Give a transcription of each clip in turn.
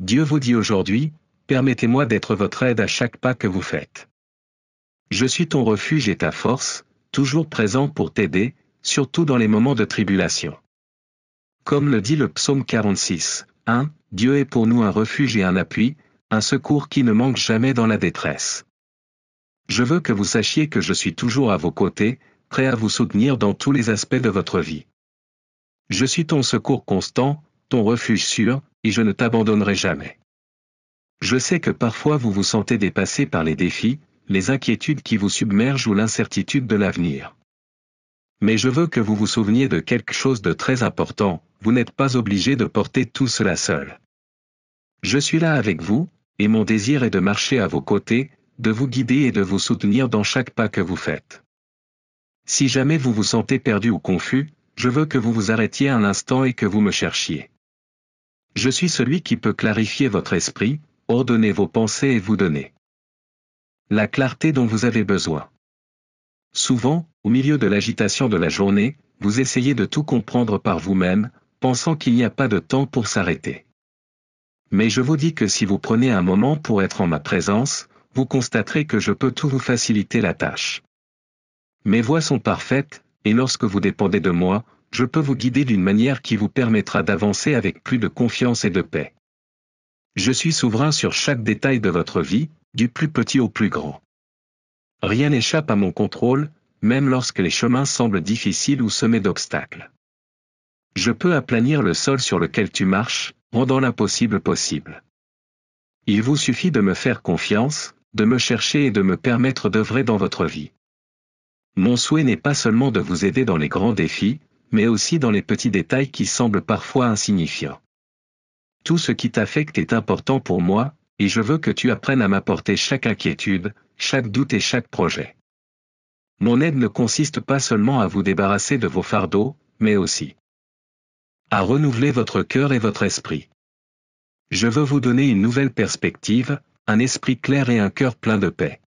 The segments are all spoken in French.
Dieu vous dit aujourd'hui, permettez-moi d'être votre aide à chaque pas que vous faites. Je suis ton refuge et ta force, toujours présent pour t'aider, surtout dans les moments de tribulation. Comme le dit le psaume 46, 1, Dieu est pour nous un refuge et un appui, un secours qui ne manque jamais dans la détresse. Je veux que vous sachiez que je suis toujours à vos côtés, prêt à vous soutenir dans tous les aspects de votre vie. Je suis ton secours constant, ton refuge sûr, et je ne t'abandonnerai jamais. Je sais que parfois vous vous sentez dépassé par les défis, les inquiétudes qui vous submergent ou l'incertitude de l'avenir. Mais je veux que vous vous souveniez de quelque chose de très important, vous n'êtes pas obligé de porter tout cela seul. Je suis là avec vous, et mon désir est de marcher à vos côtés, de vous guider et de vous soutenir dans chaque pas que vous faites. Si jamais vous vous sentez perdu ou confus, je veux que vous vous arrêtiez un instant et que vous me cherchiez. Je suis celui qui peut clarifier votre esprit, ordonner vos pensées et vous donner la clarté dont vous avez besoin. Souvent, au milieu de l'agitation de la journée, vous essayez de tout comprendre par vous-même, pensant qu'il n'y a pas de temps pour s'arrêter. Mais je vous dis que si vous prenez un moment pour être en ma présence, vous constaterez que je peux tout vous faciliter la tâche. Mes voies sont parfaites, et lorsque vous dépendez de moi, je peux vous guider d'une manière qui vous permettra d'avancer avec plus de confiance et de paix. Je suis souverain sur chaque détail de votre vie, du plus petit au plus grand. Rien n'échappe à mon contrôle, même lorsque les chemins semblent difficiles ou semés d'obstacles. Je peux aplanir le sol sur lequel tu marches, rendant l'impossible possible. Il vous suffit de me faire confiance, de me chercher et de me permettre d'œuvrer dans votre vie. Mon souhait n'est pas seulement de vous aider dans les grands défis, mais aussi dans les petits détails qui semblent parfois insignifiants. Tout ce qui t'affecte est important pour moi, et je veux que tu apprennes à m'apporter chaque inquiétude, chaque doute et chaque projet. Mon aide ne consiste pas seulement à vous débarrasser de vos fardeaux, mais aussi à renouveler votre cœur et votre esprit. Je veux vous donner une nouvelle perspective, un esprit clair et un cœur plein de paix.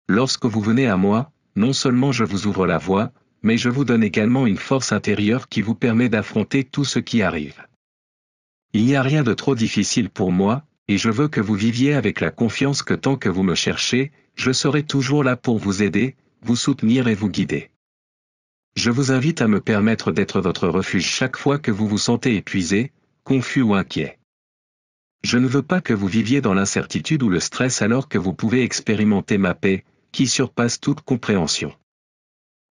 Lorsque vous venez à moi, non seulement je vous ouvre la voie, mais je vous donne également une force intérieure qui vous permet d'affronter tout ce qui arrive. Il n'y a rien de trop difficile pour moi, et je veux que vous viviez avec la confiance que tant que vous me cherchez, je serai toujours là pour vous aider, vous soutenir et vous guider. Je vous invite à me permettre d'être votre refuge chaque fois que vous vous sentez épuisé, confus ou inquiet. Je ne veux pas que vous viviez dans l'incertitude ou le stress alors que vous pouvez expérimenter ma paix, qui surpasse toute compréhension.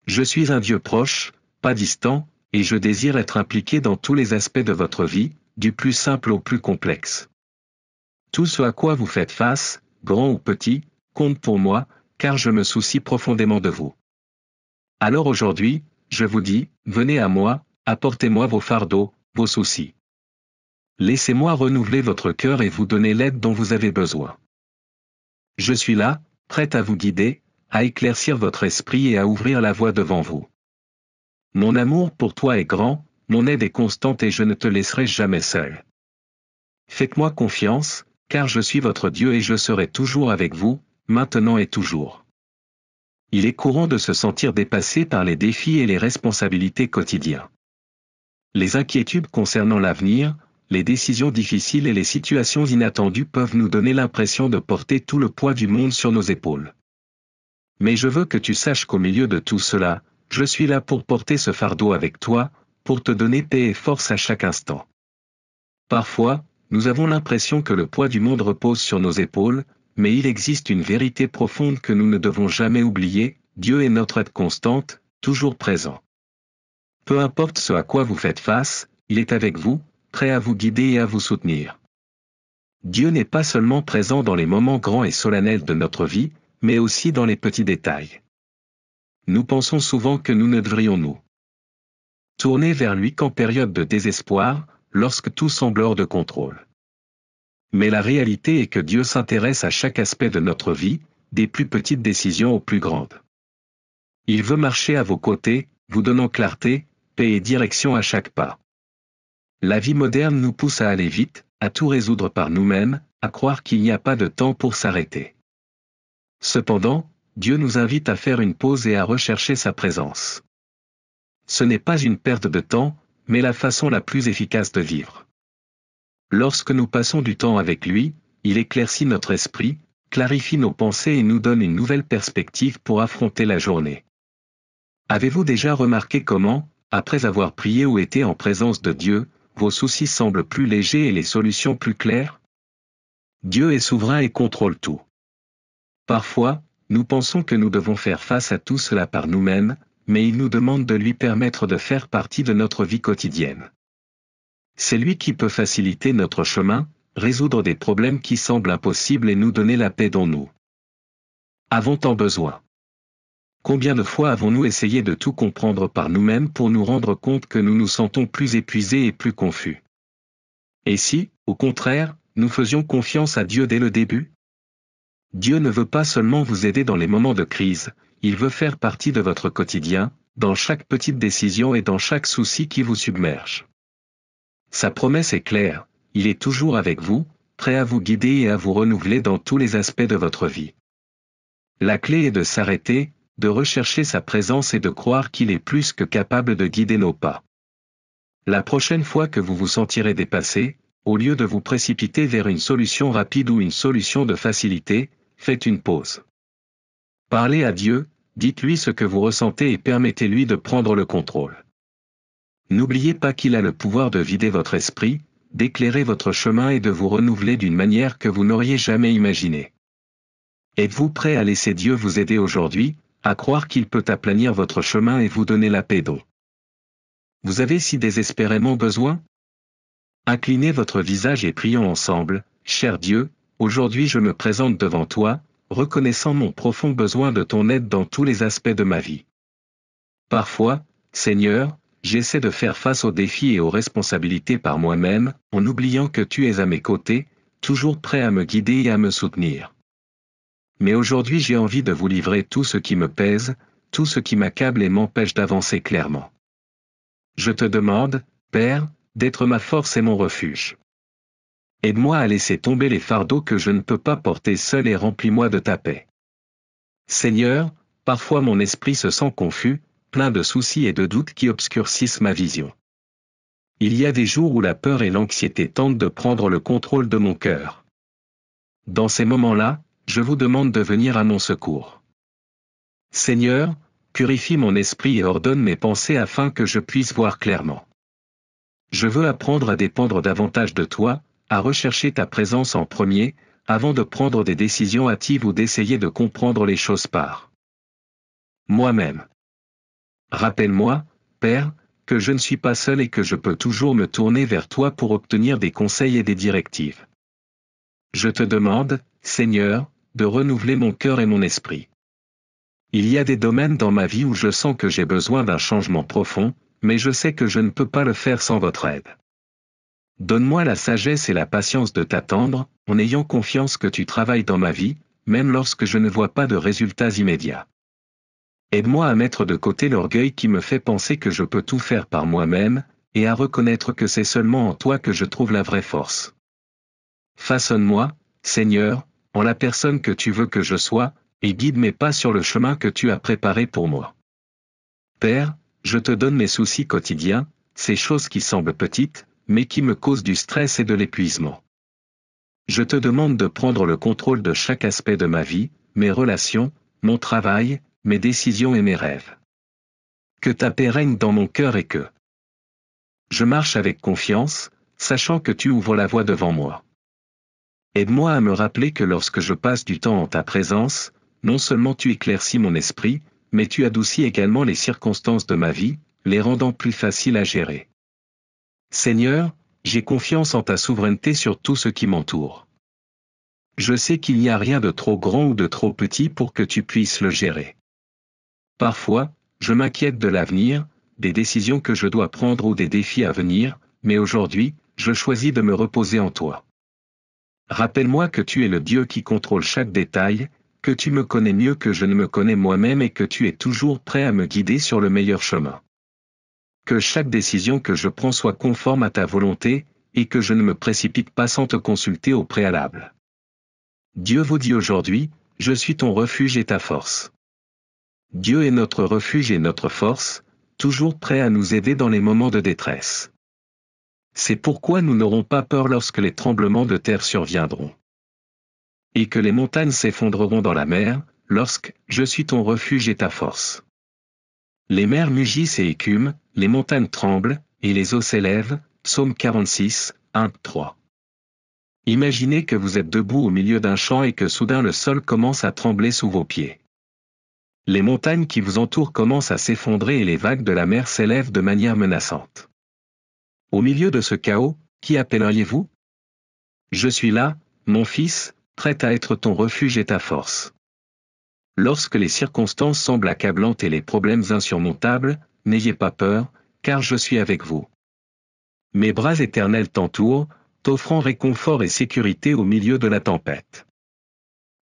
Je suis un Dieu proche, pas distant, et je désire être impliqué dans tous les aspects de votre vie, du plus simple au plus complexe. Tout ce à quoi vous faites face, grand ou petit, compte pour moi, car je me soucie profondément de vous. Alors aujourd'hui, je vous dis, venez à moi, apportez-moi vos fardeaux, vos soucis. Laissez-moi renouveler votre cœur et vous donner l'aide dont vous avez besoin. Je suis là, prêt à vous guider, à éclaircir votre esprit et à ouvrir la voie devant vous. Mon amour pour toi est grand, mon aide est constante et je ne te laisserai jamais seul. Faites-moi confiance, car je suis votre Dieu et je serai toujours avec vous, maintenant et toujours. Il est courant de se sentir dépassé par les défis et les responsabilités quotidiens. Les inquiétudes concernant l'avenir, les décisions difficiles et les situations inattendues peuvent nous donner l'impression de porter tout le poids du monde sur nos épaules. Mais je veux que tu saches qu'au milieu de tout cela, je suis là pour porter ce fardeau avec toi, pour te donner paix et force à chaque instant. Parfois, nous avons l'impression que le poids du monde repose sur nos épaules, mais il existe une vérité profonde que nous ne devons jamais oublier, Dieu est notre aide constante, toujours présent. Peu importe ce à quoi vous faites face, il est avec vous, prêt à vous guider et à vous soutenir. Dieu n'est pas seulement présent dans les moments grands et solennels de notre vie, mais aussi dans les petits détails. Nous pensons souvent que nous ne devrions nous tourner vers lui qu'en période de désespoir, lorsque tout semble hors de contrôle. Mais la réalité est que Dieu s'intéresse à chaque aspect de notre vie, des plus petites décisions aux plus grandes. Il veut marcher à vos côtés, vous donnant clarté, paix et direction à chaque pas. La vie moderne nous pousse à aller vite, à tout résoudre par nous-mêmes, à croire qu'il n'y a pas de temps pour s'arrêter. Cependant, Dieu nous invite à faire une pause et à rechercher sa présence. Ce n'est pas une perte de temps, mais la façon la plus efficace de vivre. Lorsque nous passons du temps avec lui, il éclaircit notre esprit, clarifie nos pensées et nous donne une nouvelle perspective pour affronter la journée. Avez-vous déjà remarqué comment, après avoir prié ou été en présence de Dieu, vos soucis semblent plus légers et les solutions plus claires? Dieu est souverain et contrôle tout. Parfois, nous pensons que nous devons faire face à tout cela par nous-mêmes, mais il nous demande de lui permettre de faire partie de notre vie quotidienne. C'est lui qui peut faciliter notre chemin, résoudre des problèmes qui semblent impossibles et nous donner la paix dont nous avons tant besoin. Combien de fois avons-nous essayé de tout comprendre par nous-mêmes pour nous rendre compte que nous nous sentons plus épuisés et plus confus? Et si, au contraire, nous faisions confiance à Dieu dès le début? Dieu ne veut pas seulement vous aider dans les moments de crise, il veut faire partie de votre quotidien, dans chaque petite décision et dans chaque souci qui vous submerge. Sa promesse est claire, il est toujours avec vous, prêt à vous guider et à vous renouveler dans tous les aspects de votre vie. La clé est de s'arrêter, de rechercher sa présence et de croire qu'il est plus que capable de guider nos pas. La prochaine fois que vous vous sentirez dépassé, au lieu de vous précipiter vers une solution rapide ou une solution de facilité, faites une pause. Parlez à Dieu, dites-lui ce que vous ressentez et permettez-lui de prendre le contrôle. N'oubliez pas qu'il a le pouvoir de vider votre esprit, d'éclairer votre chemin et de vous renouveler d'une manière que vous n'auriez jamais imaginée. Êtes-vous prêt à laisser Dieu vous aider aujourd'hui, à croire qu'il peut aplanir votre chemin et vous donner la paix dont vous avez si désespérément besoin? Inclinez votre visage et prions ensemble. Cher Dieu, aujourd'hui je me présente devant toi, reconnaissant mon profond besoin de ton aide dans tous les aspects de ma vie. Parfois, Seigneur, j'essaie de faire face aux défis et aux responsabilités par moi-même, en oubliant que tu es à mes côtés, toujours prêt à me guider et à me soutenir. Mais aujourd'hui j'ai envie de vous livrer tout ce qui me pèse, tout ce qui m'accable et m'empêche d'avancer clairement. Je te demande, Père, d'être ma force et mon refuge. Aide-moi à laisser tomber les fardeaux que je ne peux pas porter seul et remplis-moi de ta paix. Seigneur, parfois mon esprit se sent confus, plein de soucis et de doutes qui obscurcissent ma vision. Il y a des jours où la peur et l'anxiété tentent de prendre le contrôle de mon cœur. Dans ces moments-là, je vous demande de venir à mon secours. Seigneur, purifie mon esprit et ordonne mes pensées afin que je puisse voir clairement. Je veux apprendre à dépendre davantage de toi, à rechercher ta présence en premier, avant de prendre des décisions hâtives ou d'essayer de comprendre les choses par moi-même. Rappelle-moi, Père, que je ne suis pas seul et que je peux toujours me tourner vers toi pour obtenir des conseils et des directives. Je te demande, Seigneur, de renouveler mon cœur et mon esprit. Il y a des domaines dans ma vie où je sens que j'ai besoin d'un changement profond, mais je sais que je ne peux pas le faire sans votre aide. Donne-moi la sagesse et la patience de t'attendre, en ayant confiance que tu travailles dans ma vie, même lorsque je ne vois pas de résultats immédiats. Aide-moi à mettre de côté l'orgueil qui me fait penser que je peux tout faire par moi-même, et à reconnaître que c'est seulement en toi que je trouve la vraie force. Façonne-moi, Seigneur, en la personne que tu veux que je sois, et guide mes pas sur le chemin que tu as préparé pour moi. Père, je te donne mes soucis quotidiens, ces choses qui semblent petites, mais qui me causent du stress et de l'épuisement. Je te demande de prendre le contrôle de chaque aspect de ma vie, mes relations, mon travail, mes décisions et mes rêves. Que ta paix règne dans mon cœur et que je marche avec confiance, sachant que tu ouvres la voie devant moi. Aide-moi à me rappeler que lorsque je passe du temps en ta présence, non seulement tu éclaircis mon esprit, mais tu adoucis également les circonstances de ma vie, les rendant plus faciles à gérer. Seigneur, j'ai confiance en ta souveraineté sur tout ce qui m'entoure. Je sais qu'il n'y a rien de trop grand ou de trop petit pour que tu puisses le gérer. Parfois, je m'inquiète de l'avenir, des décisions que je dois prendre ou des défis à venir, mais aujourd'hui, je choisis de me reposer en toi. Rappelle-moi que tu es le Dieu qui contrôle chaque détail, que tu me connais mieux que je ne me connais moi-même et que tu es toujours prêt à me guider sur le meilleur chemin. Que chaque décision que je prends soit conforme à ta volonté, et que je ne me précipite pas sans te consulter au préalable. Dieu vous dit aujourd'hui, je suis ton refuge et ta force. Dieu est notre refuge et notre force, toujours prêt à nous aider dans les moments de détresse. C'est pourquoi nous n'aurons pas peur lorsque les tremblements de terre surviendront. Et que les montagnes s'effondreront dans la mer, lorsque « Je suis ton refuge et ta force ». Les mers mugissent et écument, les montagnes tremblent, et les eaux s'élèvent, Psaume 46, 1-3. Imaginez que vous êtes debout au milieu d'un champ et que soudain le sol commence à trembler sous vos pieds. Les montagnes qui vous entourent commencent à s'effondrer et les vagues de la mer s'élèvent de manière menaçante. Au milieu de ce chaos, qui appelleriez-vous ? Je suis là, mon fils, prêt à être ton refuge et ta force. Lorsque les circonstances semblent accablantes et les problèmes insurmontables, n'ayez pas peur, car je suis avec vous. Mes bras éternels t'entourent, t'offrant réconfort et sécurité au milieu de la tempête.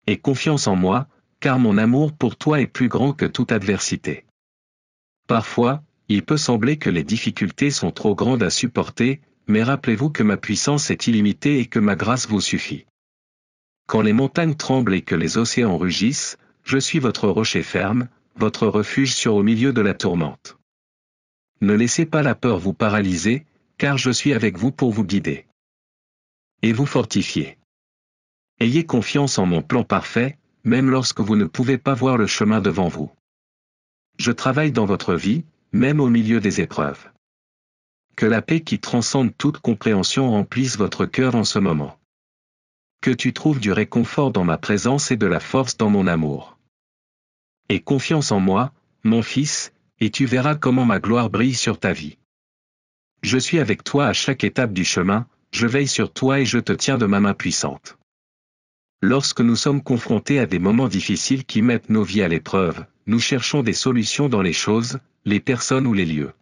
Aie confiance en moi, car mon amour pour toi est plus grand que toute adversité. Parfois, il peut sembler que les difficultés sont trop grandes à supporter, mais rappelez-vous que ma puissance est illimitée et que ma grâce vous suffit. Quand les montagnes tremblent et que les océans rugissent, je suis votre rocher ferme, votre refuge sûr au milieu de la tourmente. Ne laissez pas la peur vous paralyser, car je suis avec vous pour vous guider. Et vous fortifier. Ayez confiance en mon plan parfait, même lorsque vous ne pouvez pas voir le chemin devant vous. Je travaille dans votre vie, même au milieu des épreuves. Que la paix qui transcende toute compréhension remplisse votre cœur en ce moment. Que tu trouves du réconfort dans ma présence et de la force dans mon amour. Aie confiance en moi, mon fils, et tu verras comment ma gloire brille sur ta vie. Je suis avec toi à chaque étape du chemin, je veille sur toi et je te tiens de ma main puissante. Lorsque nous sommes confrontés à des moments difficiles qui mettent nos vies à l'épreuve, nous cherchons des solutions dans les choses, les personnes ou les lieux.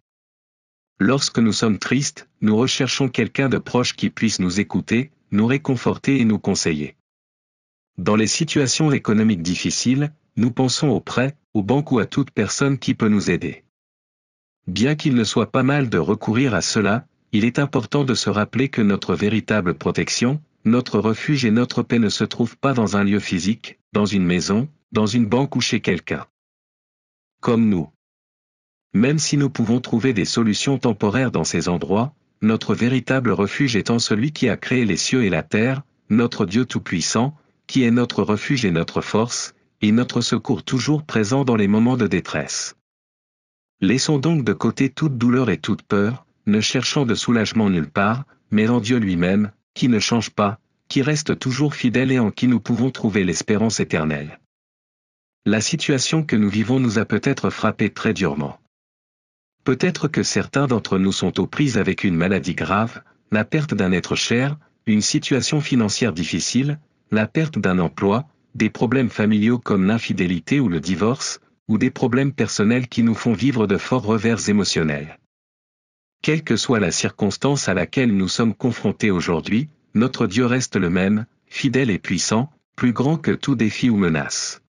Lorsque nous sommes tristes, nous recherchons quelqu'un de proche qui puisse nous écouter, nous réconforter et nous conseiller. Dans les situations économiques difficiles, nous pensons aux prêts, aux banques ou à toute personne qui peut nous aider. Bien qu'il ne soit pas mal de recourir à cela, il est important de se rappeler que notre véritable protection, notre refuge et notre paix ne se trouvent pas dans un lieu physique, dans une maison, dans une banque ou chez quelqu'un. Comme nous. Même si nous pouvons trouver des solutions temporaires dans ces endroits, notre véritable refuge étant celui qui a créé les cieux et la terre, notre Dieu Tout-Puissant, qui est notre refuge et notre force, et notre secours toujours présent dans les moments de détresse. Laissons donc de côté toute douleur et toute peur, ne cherchant de soulagement nulle part, mais en Dieu lui-même, qui ne change pas, qui reste toujours fidèle et en qui nous pouvons trouver l'espérance éternelle. La situation que nous vivons nous a peut-être frappés très durement. Peut-être que certains d'entre nous sont aux prises avec une maladie grave, la perte d'un être cher, une situation financière difficile, la perte d'un emploi, des problèmes familiaux comme l'infidélité ou le divorce, ou des problèmes personnels qui nous font vivre de forts revers émotionnels. Quelle que soit la circonstance à laquelle nous sommes confrontés aujourd'hui, notre Dieu reste le même, fidèle et puissant, plus grand que tout défi ou menace.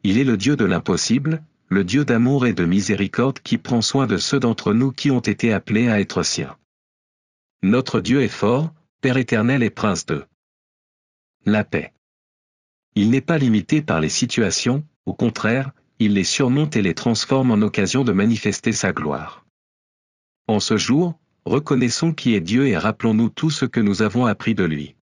Il est le Dieu de l'impossible, le Dieu d'amour et de miséricorde qui prend soin de ceux d'entre nous qui ont été appelés à être siens. Notre Dieu est fort, Père éternel et Prince de la paix. Il n'est pas limité par les situations, au contraire, il les surmonte et les transforme en occasion de manifester sa gloire. En ce jour, reconnaissons qui est Dieu et rappelons-nous tout ce que nous avons appris de lui.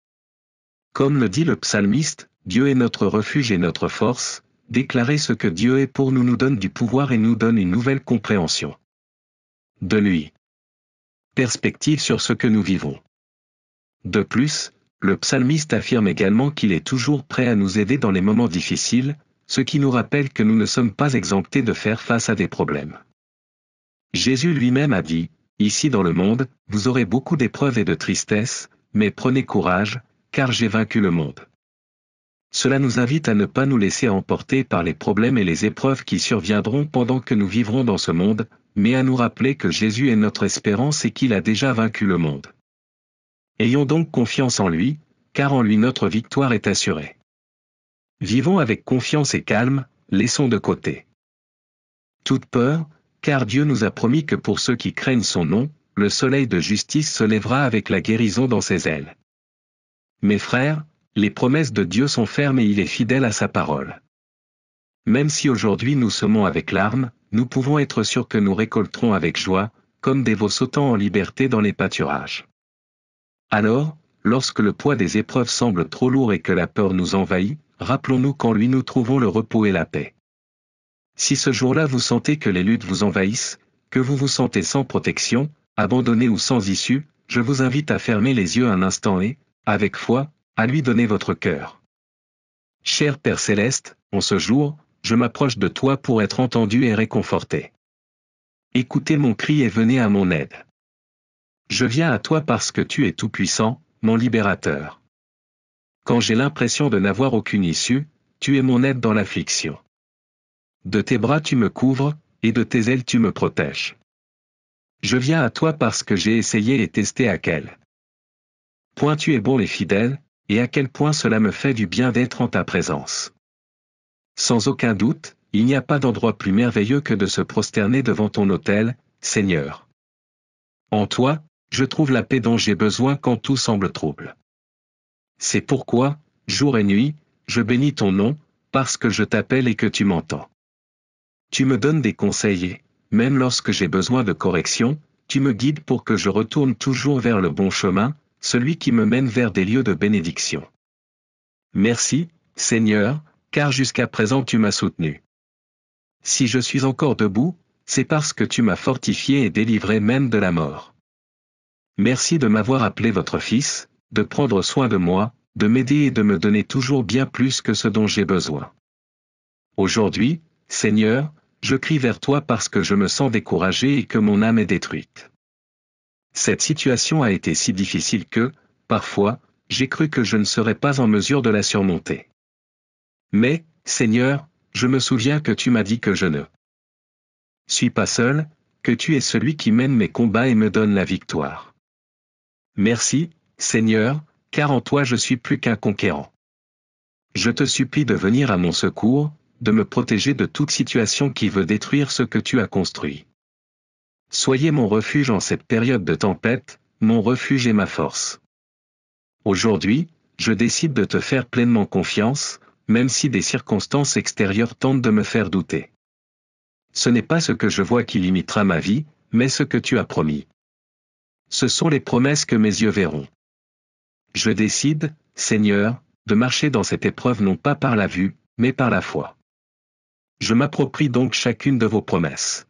Comme le dit le psalmiste, Dieu est notre refuge et notre force, déclarer ce que Dieu est pour nous donne du pouvoir et nous donne une nouvelle compréhension de lui. Perspective sur ce que nous vivons. De plus, le psalmiste affirme également qu'il est toujours prêt à nous aider dans les moments difficiles, ce qui nous rappelle que nous ne sommes pas exemptés de faire face à des problèmes. Jésus lui-même a dit, « Ici dans le monde, vous aurez beaucoup d'épreuves et de tristesse, mais prenez courage, car j'ai vaincu le monde. » Cela nous invite à ne pas nous laisser emporter par les problèmes et les épreuves qui surviendront pendant que nous vivrons dans ce monde, mais à nous rappeler que Jésus est notre espérance et qu'il a déjà vaincu le monde. Ayons donc confiance en lui, car en lui notre victoire est assurée. Vivons avec confiance et calme, laissons de côté toute peur, car Dieu nous a promis que pour ceux qui craignent son nom, le soleil de justice se lèvera avec la guérison dans ses ailes. Mes frères, les promesses de Dieu sont fermes et il est fidèle à sa parole. Même si aujourd'hui nous semons avec larmes, nous pouvons être sûrs que nous récolterons avec joie, comme des veaux sautant en liberté dans les pâturages. Alors, lorsque le poids des épreuves semble trop lourd et que la peur nous envahit, rappelons-nous qu'en lui nous trouvons le repos et la paix. Si ce jour-là vous sentez que les luttes vous envahissent, que vous vous sentez sans protection, abandonné ou sans issue, je vous invite à fermer les yeux un instant et, avec foi, à lui donner votre cœur. Cher Père Céleste, en ce jour, je m'approche de toi pour être entendu et réconforté. Écoutez mon cri et venez à mon aide. Je viens à toi parce que tu es tout-puissant, mon libérateur. Quand j'ai l'impression de n'avoir aucune issue, tu es mon aide dans l'affliction. De tes bras tu me couvres, et de tes ailes tu me protèges. Je viens à toi parce que j'ai essayé et testé à quel point tu es bon et fidèle, et à quel point cela me fait du bien d'être en ta présence. Sans aucun doute, il n'y a pas d'endroit plus merveilleux que de se prosterner devant ton autel, Seigneur. En toi, je trouve la paix dont j'ai besoin quand tout semble trouble. C'est pourquoi, jour et nuit, je bénis ton nom, parce que je t'appelle et que tu m'entends. Tu me donnes des conseils et, même lorsque j'ai besoin de correction, tu me guides pour que je retourne toujours vers le bon chemin, celui qui me mène vers des lieux de bénédiction. Merci, Seigneur, car jusqu'à présent tu m'as soutenu. Si je suis encore debout, c'est parce que tu m'as fortifié et délivré même de la mort. Merci de m'avoir appelé votre fils, de prendre soin de moi, de m'aider et de me donner toujours bien plus que ce dont j'ai besoin. Aujourd'hui, Seigneur, je crie vers toi parce que je me sens découragé et que mon âme est détruite. Cette situation a été si difficile que, parfois, j'ai cru que je ne serais pas en mesure de la surmonter. Mais, Seigneur, je me souviens que tu m'as dit que je ne suis pas seul, que tu es celui qui mène mes combats et me donne la victoire. Merci, Seigneur, car en toi je suis plus qu'un conquérant. Je te supplie de venir à mon secours, de me protéger de toute situation qui veut détruire ce que tu as construit. Soyez mon refuge en cette période de tempête, mon refuge et ma force. Aujourd'hui, je décide de te faire pleinement confiance, même si des circonstances extérieures tentent de me faire douter. Ce n'est pas ce que je vois qui limitera ma vie, mais ce que tu as promis. Ce sont les promesses que mes yeux verront. Je décide, Seigneur, de marcher dans cette épreuve non pas par la vue, mais par la foi. Je m'approprie donc chacune de vos promesses.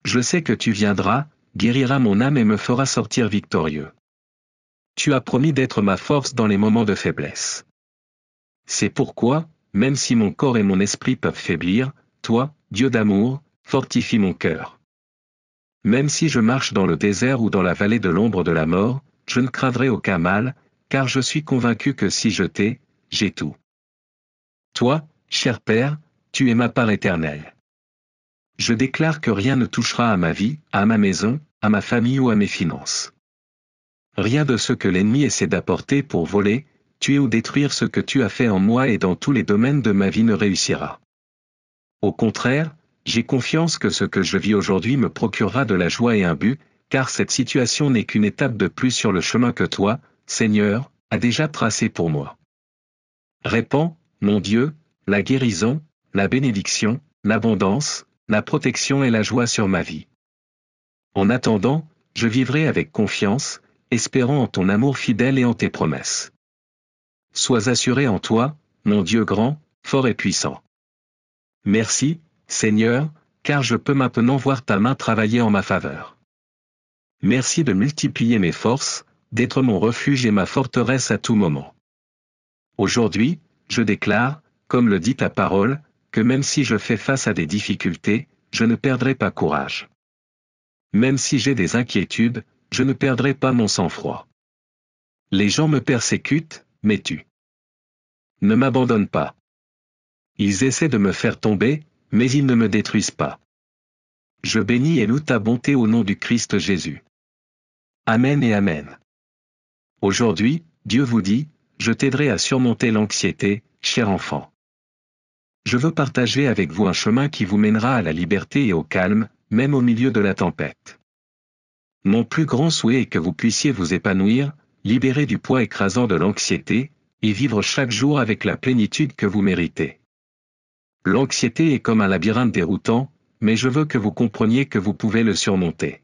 Je sais que tu viendras, guériras mon âme et me feras sortir victorieux. Tu as promis d'être ma force dans les moments de faiblesse. C'est pourquoi, même si mon corps et mon esprit peuvent faiblir, toi, Dieu d'amour, fortifie mon cœur. Même si je marche dans le désert ou dans la vallée de l'ombre de la mort, je ne craindrai aucun mal, car je suis convaincu que si je t'ai, j'ai tout. Toi, cher Père, tu es ma part éternelle. Je déclare que rien ne touchera à ma vie, à ma maison, à ma famille ou à mes finances. Rien de ce que l'ennemi essaie d'apporter pour voler, tuer ou détruire ce que tu as fait en moi et dans tous les domaines de ma vie ne réussira. Au contraire, j'ai confiance que ce que je vis aujourd'hui me procurera de la joie et un but, car cette situation n'est qu'une étape de plus sur le chemin que toi, Seigneur, as déjà tracé pour moi. Répands, mon Dieu, la guérison, la bénédiction, l'abondance, la protection et la joie sur ma vie. En attendant, je vivrai avec confiance, espérant en ton amour fidèle et en tes promesses. Sois assuré en toi, mon Dieu grand, fort et puissant. Merci, Seigneur, car je peux maintenant voir ta main travailler en ma faveur. Merci de multiplier mes forces, d'être mon refuge et ma forteresse à tout moment. Aujourd'hui, je déclare, comme le dit ta parole, que même si je fais face à des difficultés, je ne perdrai pas courage. Même si j'ai des inquiétudes, je ne perdrai pas mon sang-froid. Les gens me persécutent, mais tu ne m'abandonnes pas. Ils essaient de me faire tomber, mais ils ne me détruisent pas. Je bénis et loue ta bonté au nom du Christ Jésus. Amen et Amen. Aujourd'hui, Dieu vous dit, je t'aiderai à surmonter l'anxiété, cher enfant. Je veux partager avec vous un chemin qui vous mènera à la liberté et au calme, même au milieu de la tempête. Mon plus grand souhait est que vous puissiez vous épanouir, libérer du poids écrasant de l'anxiété, et vivre chaque jour avec la plénitude que vous méritez. L'anxiété est comme un labyrinthe déroutant, mais je veux que vous compreniez que vous pouvez le surmonter.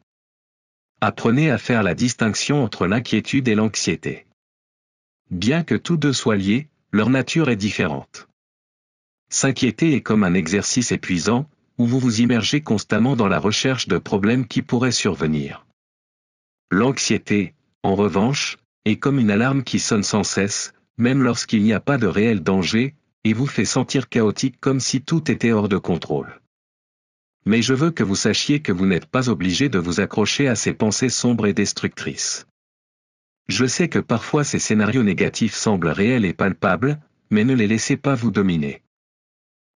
Apprenez à faire la distinction entre l'inquiétude et l'anxiété. Bien que tous deux soient liés, leur nature est différente. S'inquiéter est comme un exercice épuisant, où vous vous immergez constamment dans la recherche de problèmes qui pourraient survenir. L'anxiété, en revanche, est comme une alarme qui sonne sans cesse, même lorsqu'il n'y a pas de réel danger, et vous fait sentir chaotique comme si tout était hors de contrôle. Mais je veux que vous sachiez que vous n'êtes pas obligé de vous accrocher à ces pensées sombres et destructrices. Je sais que parfois ces scénarios négatifs semblent réels et palpables, mais ne les laissez pas vous dominer.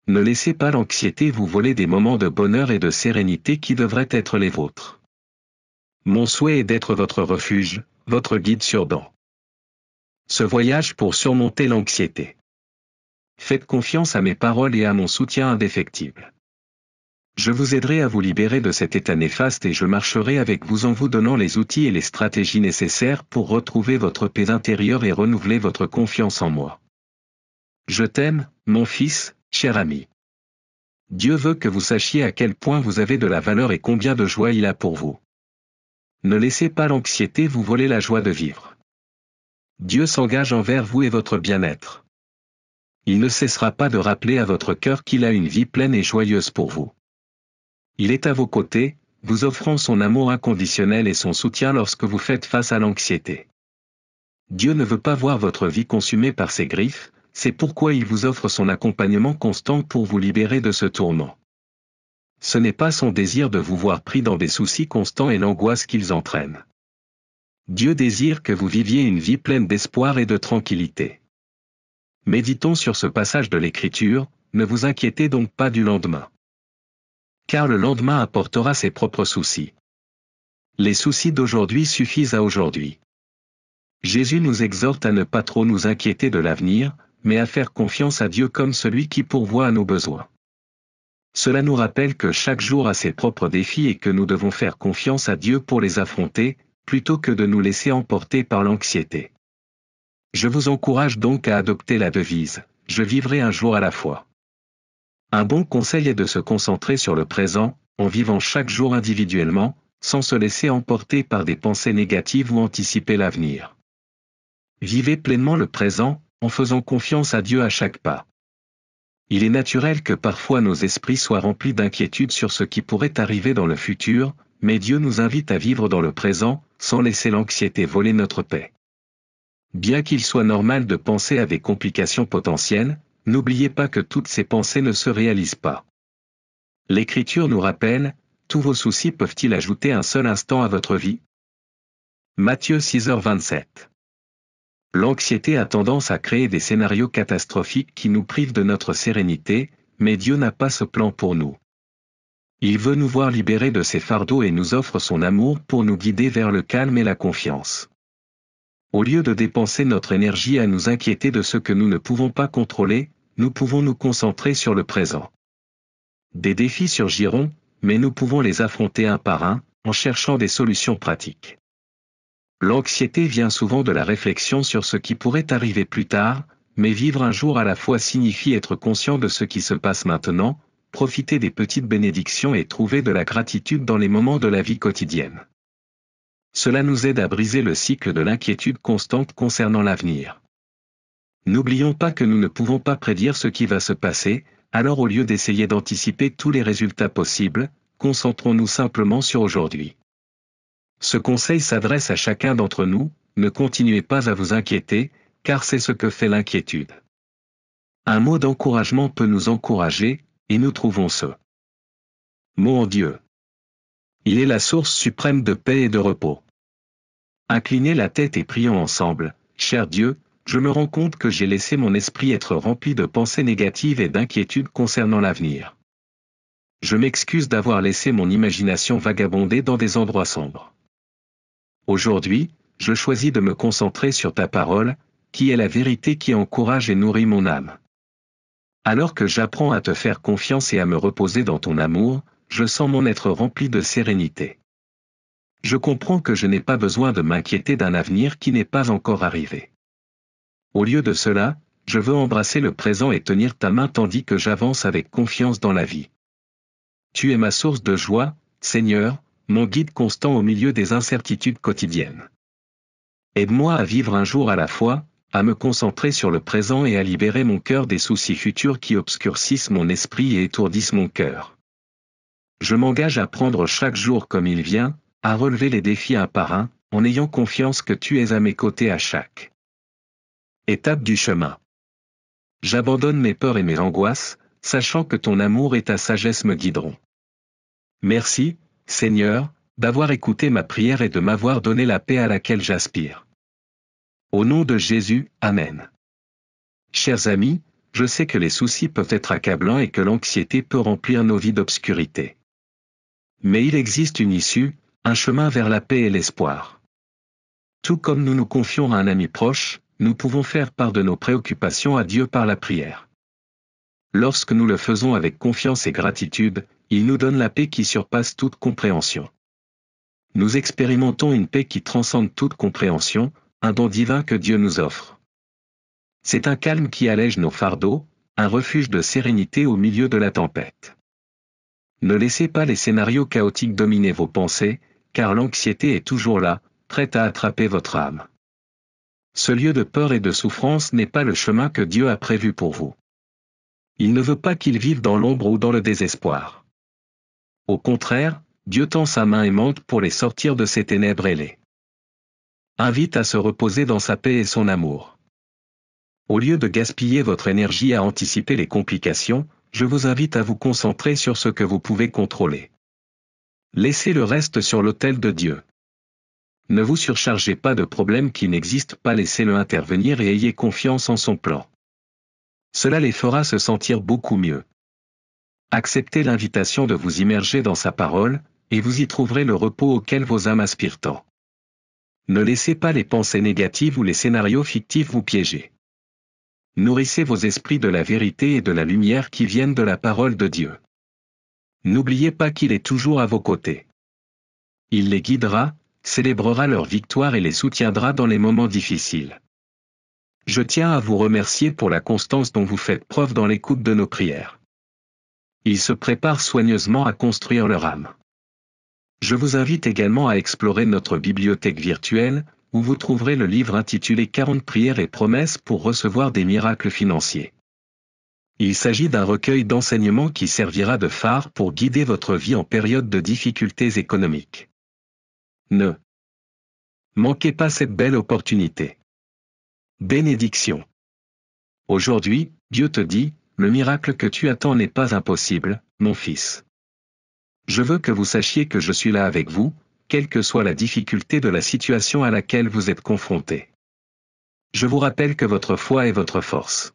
Ne laissez pas l'anxiété vous voler des moments de bonheur et de sérénité qui devraient être les vôtres. Mon souhait est d'être votre refuge, votre guide sur ce voyage pour surmonter l'anxiété. Faites confiance à mes paroles et à mon soutien indéfectible. Je vous aiderai à vous libérer de cet état néfaste et je marcherai avec vous en vous donnant les outils et les stratégies nécessaires pour retrouver votre paix intérieure et renouveler votre confiance en moi. Je t'aime, mon fils, cher ami. Dieu veut que vous sachiez à quel point vous avez de la valeur et combien de joie il a pour vous. Ne laissez pas l'anxiété vous voler la joie de vivre. Dieu s'engage envers vous et votre bien-être. Il ne cessera pas de rappeler à votre cœur qu'il a une vie pleine et joyeuse pour vous. Il est à vos côtés, vous offrant son amour inconditionnel et son soutien lorsque vous faites face à l'anxiété. Dieu ne veut pas voir votre vie consumée par ses griffes, c'est pourquoi il vous offre son accompagnement constant pour vous libérer de ce tourment. Ce n'est pas son désir de vous voir pris dans des soucis constants et l'angoisse qu'ils entraînent. Dieu désire que vous viviez une vie pleine d'espoir et de tranquillité. Méditons sur ce passage de l'Écriture, ne vous inquiétez donc pas du lendemain. Car le lendemain apportera ses propres soucis. Les soucis d'aujourd'hui suffisent à aujourd'hui. Jésus nous exhorte à ne pas trop nous inquiéter de l'avenir, mais à faire confiance à Dieu comme celui qui pourvoit à nos besoins. Cela nous rappelle que chaque jour a ses propres défis et que nous devons faire confiance à Dieu pour les affronter, plutôt que de nous laisser emporter par l'anxiété. Je vous encourage donc à adopter la devise « Je vivrai un jour à la fois ». Un bon conseil est de se concentrer sur le présent, en vivant chaque jour individuellement, sans se laisser emporter par des pensées négatives ou anticiper l'avenir. Vivez pleinement le présent, en faisant confiance à Dieu à chaque pas. Il est naturel que parfois nos esprits soient remplis d'inquiétude sur ce qui pourrait arriver dans le futur, mais Dieu nous invite à vivre dans le présent, sans laisser l'anxiété voler notre paix. Bien qu'il soit normal de penser à des complications potentielles, n'oubliez pas que toutes ces pensées ne se réalisent pas. L'Écriture nous rappelle, tous vos soucis peuvent-ils ajouter un seul instant à votre vie? Matthieu 6h27. L'anxiété a tendance à créer des scénarios catastrophiques qui nous privent de notre sérénité, mais Dieu n'a pas ce plan pour nous. Il veut nous voir libérés de ces fardeaux et nous offre son amour pour nous guider vers le calme et la confiance. Au lieu de dépenser notre énergie à nous inquiéter de ce que nous ne pouvons pas contrôler, nous pouvons nous concentrer sur le présent. Des défis surgiront, mais nous pouvons les affronter un par un, en cherchant des solutions pratiques. L'anxiété vient souvent de la réflexion sur ce qui pourrait arriver plus tard, mais vivre un jour à la fois signifie être conscient de ce qui se passe maintenant, profiter des petites bénédictions et trouver de la gratitude dans les moments de la vie quotidienne. Cela nous aide à briser le cycle de l'inquiétude constante concernant l'avenir. N'oublions pas que nous ne pouvons pas prédire ce qui va se passer, alors au lieu d'essayer d'anticiper tous les résultats possibles, concentrons-nous simplement sur aujourd'hui. Ce conseil s'adresse à chacun d'entre nous, ne continuez pas à vous inquiéter, car c'est ce que fait l'inquiétude. Un mot d'encouragement peut nous encourager, et nous trouvons ce mot en Dieu. Il est la source suprême de paix et de repos. Inclinez la tête et prions ensemble. Cher Dieu, je me rends compte que j'ai laissé mon esprit être rempli de pensées négatives et d'inquiétudes concernant l'avenir. Je m'excuse d'avoir laissé mon imagination vagabonder dans des endroits sombres. Aujourd'hui, je choisis de me concentrer sur ta parole, qui est la vérité qui encourage et nourrit mon âme. Alors que j'apprends à te faire confiance et à me reposer dans ton amour, je sens mon être rempli de sérénité. Je comprends que je n'ai pas besoin de m'inquiéter d'un avenir qui n'est pas encore arrivé. Au lieu de cela, je veux embrasser le présent et tenir ta main tandis que j'avance avec confiance dans la vie. Tu es ma source de joie, Seigneur, mon guide constant au milieu des incertitudes quotidiennes. Aide-moi à vivre un jour à la fois, à me concentrer sur le présent et à libérer mon cœur des soucis futurs qui obscurcissent mon esprit et étourdissent mon cœur. Je m'engage à prendre chaque jour comme il vient, à relever les défis un par un, en ayant confiance que tu es à mes côtés à chaque étape du chemin. J'abandonne mes peurs et mes angoisses, sachant que ton amour et ta sagesse me guideront. Merci, Seigneur, d'avoir écouté ma prière et de m'avoir donné la paix à laquelle j'aspire. Au nom de Jésus, Amen. Chers amis, je sais que les soucis peuvent être accablants et que l'anxiété peut remplir nos vies d'obscurité. Mais il existe une issue, un chemin vers la paix et l'espoir. Tout comme nous nous confions à un ami proche, nous pouvons faire part de nos préoccupations à Dieu par la prière. Lorsque nous le faisons avec confiance et gratitude, il nous donne la paix qui surpasse toute compréhension. Nous expérimentons une paix qui transcende toute compréhension, un don divin que Dieu nous offre. C'est un calme qui allège nos fardeaux, un refuge de sérénité au milieu de la tempête. Ne laissez pas les scénarios chaotiques dominer vos pensées, car l'anxiété est toujours là, prête à attraper votre âme. Ce lieu de peur et de souffrance n'est pas le chemin que Dieu a prévu pour vous. Il ne veut pas qu'ils vivent dans l'ombre ou dans le désespoir. Au contraire, Dieu tend sa main aimante pour les sortir de ces ténèbres et les invite à se reposer dans sa paix et son amour. Au lieu de gaspiller votre énergie à anticiper les complications, je vous invite à vous concentrer sur ce que vous pouvez contrôler. Laissez le reste sur l'autel de Dieu. Ne vous surchargez pas de problèmes qui n'existent pas, laissez-le intervenir et ayez confiance en son plan. Cela les fera se sentir beaucoup mieux. Acceptez l'invitation de vous immerger dans sa parole, et vous y trouverez le repos auquel vos âmes aspirent tant. Ne laissez pas les pensées négatives ou les scénarios fictifs vous piéger. Nourrissez vos esprits de la vérité et de la lumière qui viennent de la parole de Dieu. N'oubliez pas qu'il est toujours à vos côtés. Il les guidera, célébrera leur victoire et les soutiendra dans les moments difficiles. Je tiens à vous remercier pour la constance dont vous faites preuve dans l'écoute de nos prières. Ils se préparent soigneusement à construire leur âme. Je vous invite également à explorer notre bibliothèque virtuelle, où vous trouverez le livre intitulé 40 prières et promesses pour recevoir des miracles financiers. Il s'agit d'un recueil d'enseignements qui servira de phare pour guider votre vie en période de difficultés économiques. Ne manquez pas cette belle opportunité. Bénédiction. Aujourd'hui, Dieu te dit, le miracle que tu attends n'est pas impossible, mon fils. Je veux que vous sachiez que je suis là avec vous, quelle que soit la difficulté de la situation à laquelle vous êtes confronté. Je vous rappelle que votre foi est votre force.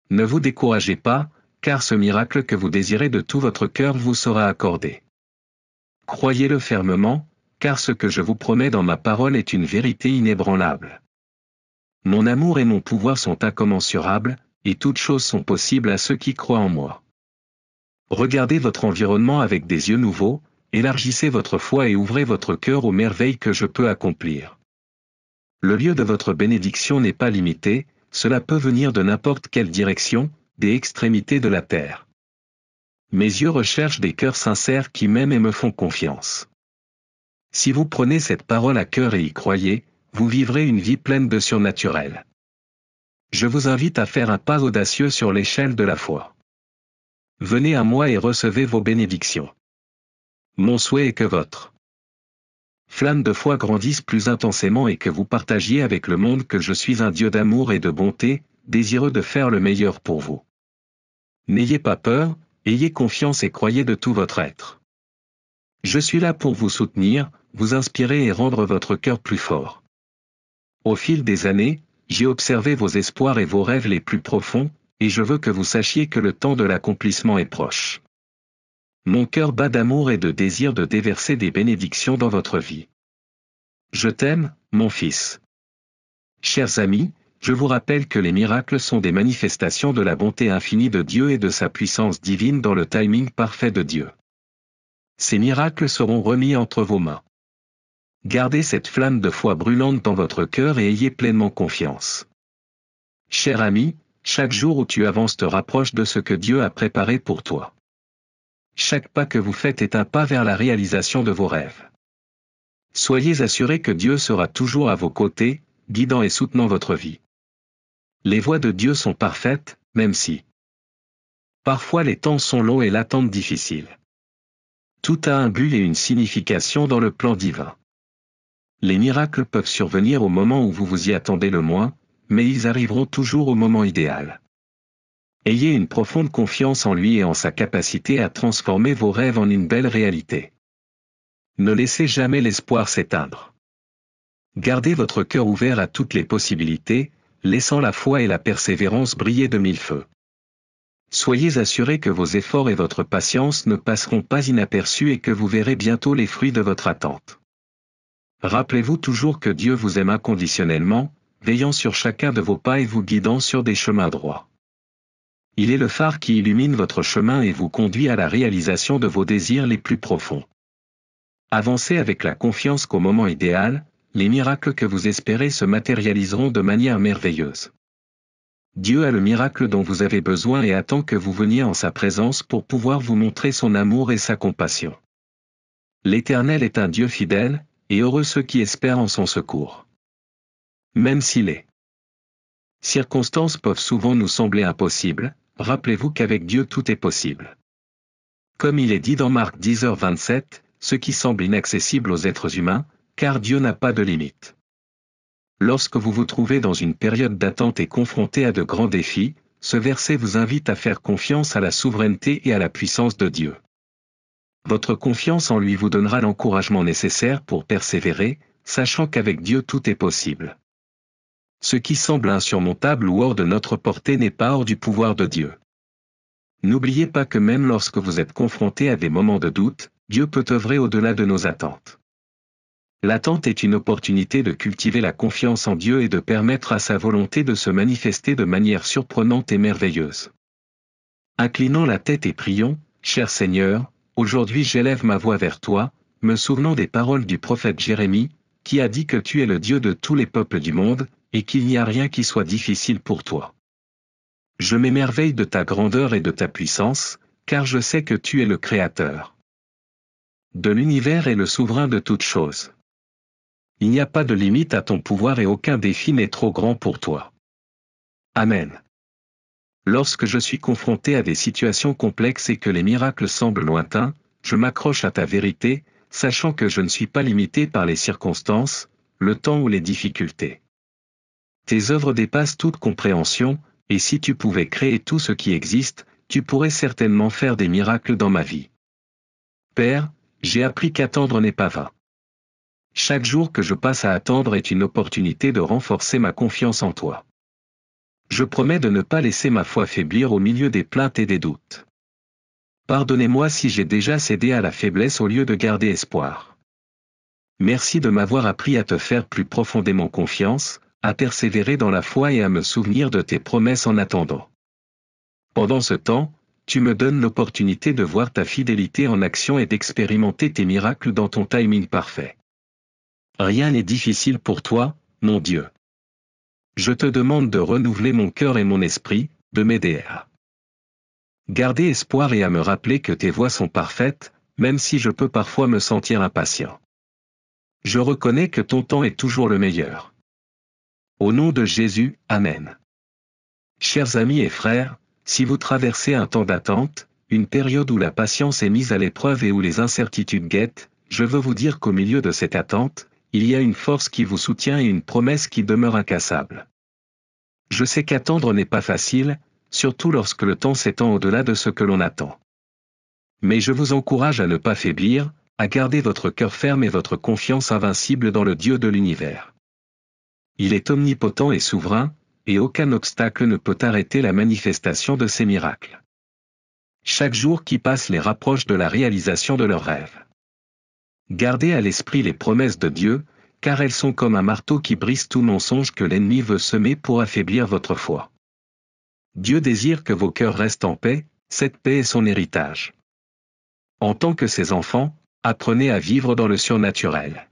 Ne vous découragez pas, car ce miracle que vous désirez de tout votre cœur vous sera accordé. Croyez-le fermement, car ce que je vous promets dans ma parole est une vérité inébranlable. Mon amour et mon pouvoir sont incommensurables, et toutes choses sont possibles à ceux qui croient en moi. Regardez votre environnement avec des yeux nouveaux, élargissez votre foi et ouvrez votre cœur aux merveilles que je peux accomplir. Le lieu de votre bénédiction n'est pas limité, cela peut venir de n'importe quelle direction, des extrémités de la terre. Mes yeux recherchent des cœurs sincères qui m'aiment et me font confiance. Si vous prenez cette parole à cœur et y croyez, vous vivrez une vie pleine de surnaturel. Je vous invite à faire un pas audacieux sur l'échelle de la foi. Venez à moi et recevez vos bénédictions. Mon souhait est que votre flamme de foi grandisse plus intensément et que vous partagiez avec le monde que je suis un Dieu d'amour et de bonté, désireux de faire le meilleur pour vous. N'ayez pas peur, ayez confiance et croyez de tout votre être. Je suis là pour vous soutenir, vous inspirer et rendre votre cœur plus fort. Au fil des années, j'ai observé vos espoirs et vos rêves les plus profonds, et je veux que vous sachiez que le temps de l'accomplissement est proche. Mon cœur bat d'amour et de désir de déverser des bénédictions dans votre vie. Je t'aime, mon fils. Chers amis, je vous rappelle que les miracles sont des manifestations de la bonté infinie de Dieu et de sa puissance divine dans le timing parfait de Dieu. Ces miracles seront remis entre vos mains. Gardez cette flamme de foi brûlante dans votre cœur et ayez pleinement confiance. Cher ami, chaque jour où tu avances te rapproche de ce que Dieu a préparé pour toi. Chaque pas que vous faites est un pas vers la réalisation de vos rêves. Soyez assurés que Dieu sera toujours à vos côtés, guidant et soutenant votre vie. Les voies de Dieu sont parfaites, même si parfois les temps sont longs et l'attente difficile. Tout a un but et une signification dans le plan divin. Les miracles peuvent survenir au moment où vous vous y attendez le moins, mais ils arriveront toujours au moment idéal. Ayez une profonde confiance en lui et en sa capacité à transformer vos rêves en une belle réalité. Ne laissez jamais l'espoir s'éteindre. Gardez votre cœur ouvert à toutes les possibilités, laissant la foi et la persévérance briller de mille feux. Soyez assurés que vos efforts et votre patience ne passeront pas inaperçus et que vous verrez bientôt les fruits de votre attente. Rappelez-vous toujours que Dieu vous aime inconditionnellement, veillant sur chacun de vos pas et vous guidant sur des chemins droits. Il est le phare qui illumine votre chemin et vous conduit à la réalisation de vos désirs les plus profonds. Avancez avec la confiance qu'au moment idéal, les miracles que vous espérez se matérialiseront de manière merveilleuse. Dieu a le miracle dont vous avez besoin et attend que vous veniez en sa présence pour pouvoir vous montrer son amour et sa compassion. L'Éternel est un Dieu fidèle, et heureux ceux qui espèrent en son secours. Même si les circonstances peuvent souvent nous sembler impossibles, rappelez-vous qu'avec Dieu tout est possible. Comme il est dit dans Marc 10h27, ce qui semble inaccessible aux êtres humains, car Dieu n'a pas de limite. Lorsque vous vous trouvez dans une période d'attente et confronté à de grands défis, ce verset vous invite à faire confiance à la souveraineté et à la puissance de Dieu. Votre confiance en lui vous donnera l'encouragement nécessaire pour persévérer, sachant qu'avec Dieu tout est possible. Ce qui semble insurmontable ou hors de notre portée n'est pas hors du pouvoir de Dieu. N'oubliez pas que même lorsque vous êtes confronté à des moments de doute, Dieu peut œuvrer au-delà de nos attentes. L'attente est une opportunité de cultiver la confiance en Dieu et de permettre à sa volonté de se manifester de manière surprenante et merveilleuse. Inclinons la tête et prions, cher Seigneur, aujourd'hui j'élève ma voix vers toi, me souvenant des paroles du prophète Jérémie, qui a dit que tu es le Dieu de tous les peuples du monde, et qu'il n'y a rien qui soit difficile pour toi. Je m'émerveille de ta grandeur et de ta puissance, car je sais que tu es le Créateur de l'univers et le souverain de toutes choses. Il n'y a pas de limite à ton pouvoir et aucun défi n'est trop grand pour toi. Amen. Lorsque je suis confronté à des situations complexes et que les miracles semblent lointains, je m'accroche à ta vérité, sachant que je ne suis pas limité par les circonstances, le temps ou les difficultés. Tes œuvres dépassent toute compréhension, et si tu pouvais créer tout ce qui existe, tu pourrais certainement faire des miracles dans ma vie. Père, j'ai appris qu'attendre n'est pas vain. Chaque jour que je passe à attendre est une opportunité de renforcer ma confiance en toi. Je promets de ne pas laisser ma foi faiblir au milieu des plaintes et des doutes. Pardonnez-moi si j'ai déjà cédé à la faiblesse au lieu de garder espoir. Merci de m'avoir appris à te faire plus profondément confiance, à persévérer dans la foi et à me souvenir de tes promesses en attendant. Pendant ce temps, tu me donnes l'opportunité de voir ta fidélité en action et d'expérimenter tes miracles dans ton timing parfait. Rien n'est difficile pour toi, mon Dieu. Je te demande de renouveler mon cœur et mon esprit, de m'aider à garder espoir et à me rappeler que tes voies sont parfaites, même si je peux parfois me sentir impatient. Je reconnais que ton temps est toujours le meilleur. Au nom de Jésus, Amen. Chers amis et frères, si vous traversez un temps d'attente, une période où la patience est mise à l'épreuve et où les incertitudes guettent, je veux vous dire qu'au milieu de cette attente, il y a une force qui vous soutient et une promesse qui demeure incassable. Je sais qu'attendre n'est pas facile, surtout lorsque le temps s'étend au-delà de ce que l'on attend. Mais je vous encourage à ne pas faiblir, à garder votre cœur ferme et votre confiance invincible dans le Dieu de l'univers. Il est omnipotent et souverain, et aucun obstacle ne peut arrêter la manifestation de ses miracles. Chaque jour qui passe les rapproche de la réalisation de leurs rêves. Gardez à l'esprit les promesses de Dieu, car elles sont comme un marteau qui brise tout mensonge que l'ennemi veut semer pour affaiblir votre foi. Dieu désire que vos cœurs restent en paix, cette paix est son héritage. En tant que ses enfants, apprenez à vivre dans le surnaturel.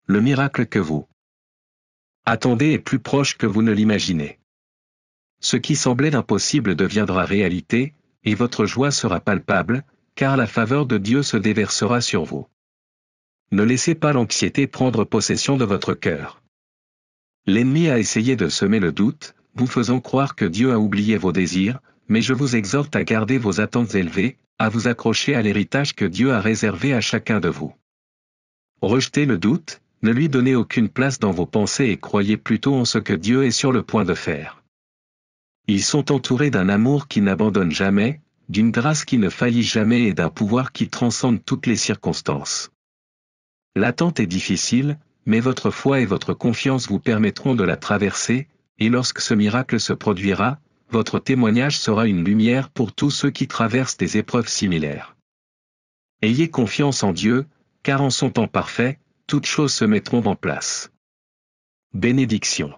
Le miracle que vous attendez est plus proche que vous ne l'imaginez. Ce qui semblait impossible deviendra réalité, et votre joie sera palpable, car la faveur de Dieu se déversera sur vous. Ne laissez pas l'anxiété prendre possession de votre cœur. L'ennemi a essayé de semer le doute, vous faisant croire que Dieu a oublié vos désirs, mais je vous exhorte à garder vos attentes élevées, à vous accrocher à l'héritage que Dieu a réservé à chacun de vous. Rejetez le doute, ne lui donnez aucune place dans vos pensées et croyez plutôt en ce que Dieu est sur le point de faire. Ils sont entourés d'un amour qui n'abandonne jamais, d'une grâce qui ne faillit jamais et d'un pouvoir qui transcende toutes les circonstances. L'attente est difficile, mais votre foi et votre confiance vous permettront de la traverser, et lorsque ce miracle se produira, votre témoignage sera une lumière pour tous ceux qui traversent des épreuves similaires. Ayez confiance en Dieu, car en son temps parfait, toutes choses se mettront en place. Bénédiction.